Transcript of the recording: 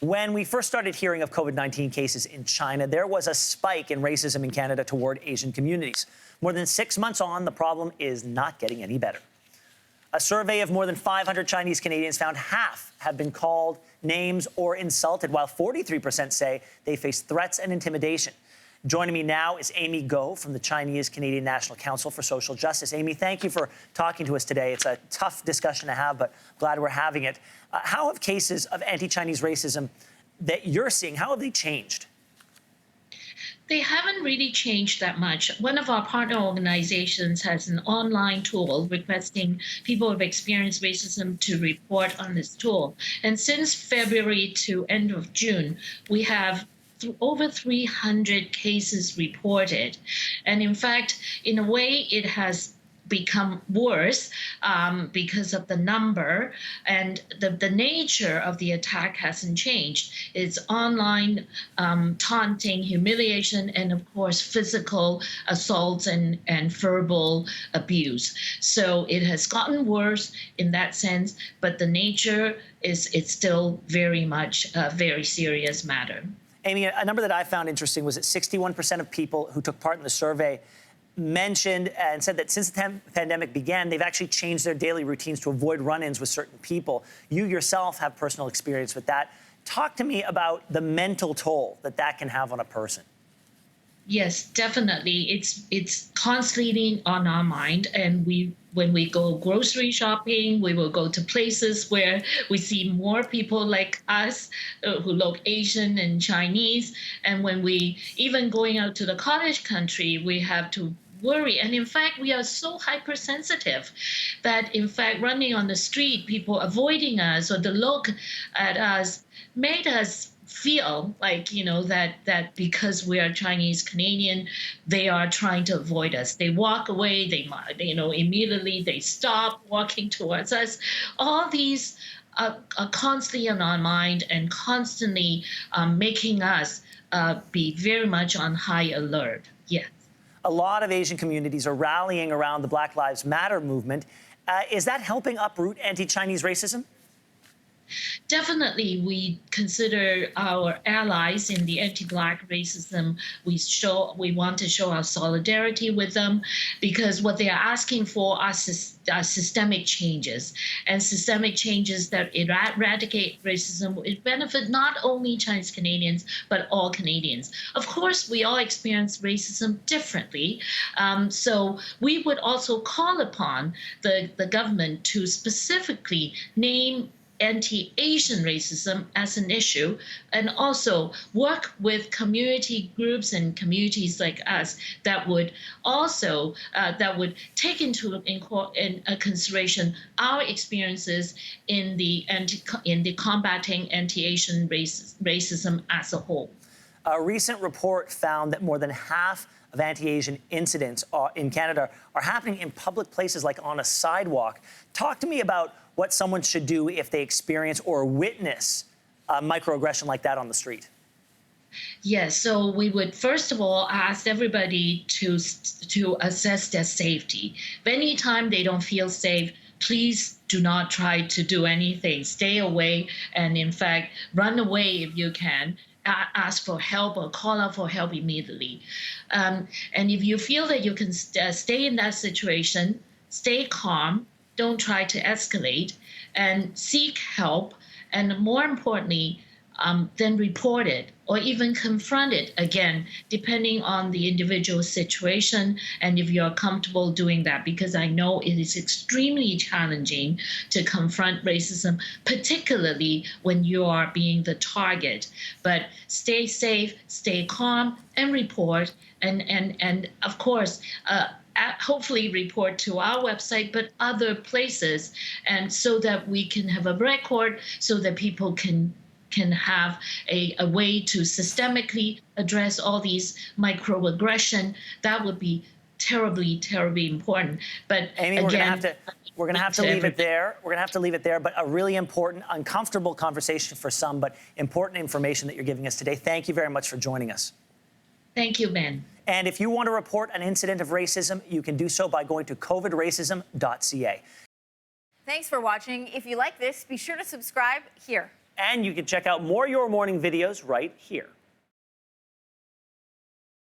When we first started hearing of COVID-19 cases in China, there was a spike in racism in Canada toward Asian communities. More than 6 months on, the problem is not getting any better. A survey of more than 500 Chinese Canadians found half have been called names or insulted, while 43% say they face threats and intimidation. Joining me now is Amy Go from the Chinese Canadian National Council for Social Justice. Amy, thank you for talking to us today. It's a tough discussion to have, but glad we're having it. How have cases of anti-Chinese racism that you're seeing, how have they changed? They haven't really changed that much. One of our partner organizations has an online tool requesting people who've experienced racism to report on this tool. And since February to end of June, we have over 300 cases reported. And in fact, in a way, it has become worse because of the number, and the nature of the attack hasn't changed. It's online taunting, humiliation, and of course physical assaults and verbal abuse. So it has gotten worse in that sense, but the nature it's still very much a very serious matter. Amy, a number that I found interesting was that 61% of people who took part in the survey mentioned and said that since the pandemic began, they've actually changed their daily routines to avoid run-ins with certain people. You yourself have personal experience with that. Talk to me about the mental toll that can have on a person. Yes, definitely. It's constantly on our mind, and when we go grocery shopping, we will go to places where we see more people like us who look Asian and Chinese. And when we even going out to the cottage country, we have to worry. And in fact, we are so hypersensitive that in fact, running on the street, people avoiding us or the look at us made us feel like, that because we are Chinese Canadian, they are trying to avoid us. They walk away, immediately they stop walking towards us. All these are constantly on our mind and constantly making us be very much on high alert. Yes. A lot of Asian communities are rallying around the Black Lives Matter movement. Is that helping uproot anti-Chinese racism? Definitely, we consider our allies in the anti-Black racism. We want to show our solidarity with them, because what they are asking for are systemic changes, and systemic changes that eradicate racism. It benefit not only Chinese Canadians but all Canadians. Of course, we all experience racism differently, so we would also call upon the government to specifically name anti-Asian racism as an issue, and also work with community groups and communities like us that would also take into consideration our experiences in the combating anti-Asian racism as a whole. A recent report found that more than half of anti-Asian incidents in Canada are happening in public places, like on a sidewalk. Talk to me about what someone should do if they experience or witness a microaggression like that on the street. Yes, so we would first of all ask everybody to assess their safety. If anytime they don't feel safe, please do not try to do anything. Stay away, and in fact, run away if you can. Ask for help or call out for help immediately. And if you feel that you can stay in that situation, stay calm, don't try to escalate, and seek help. And more importantly, then report it or even confront it, again, depending on the individual situation and if you're comfortable doing that, because I know it is extremely challenging to confront racism, particularly when you are being the target. But stay safe, stay calm, and report. And of course, hopefully report to our website, but other places, and so that we can have a record so that people can have a way to systemically address all these microaggression. That would be terribly, terribly important. But Amy, again, we're gonna have to leave it there. We're gonna have to leave it there, but a really important, uncomfortable conversation for some, but important information that you're giving us today. Thank you very much for joining us. Thank you, Ben. And if you want to report an incident of racism, you can do so by going to covidracism.ca. Thanks for watching. If you like this, be sure to subscribe here. And you can check out more Your Morning videos right here.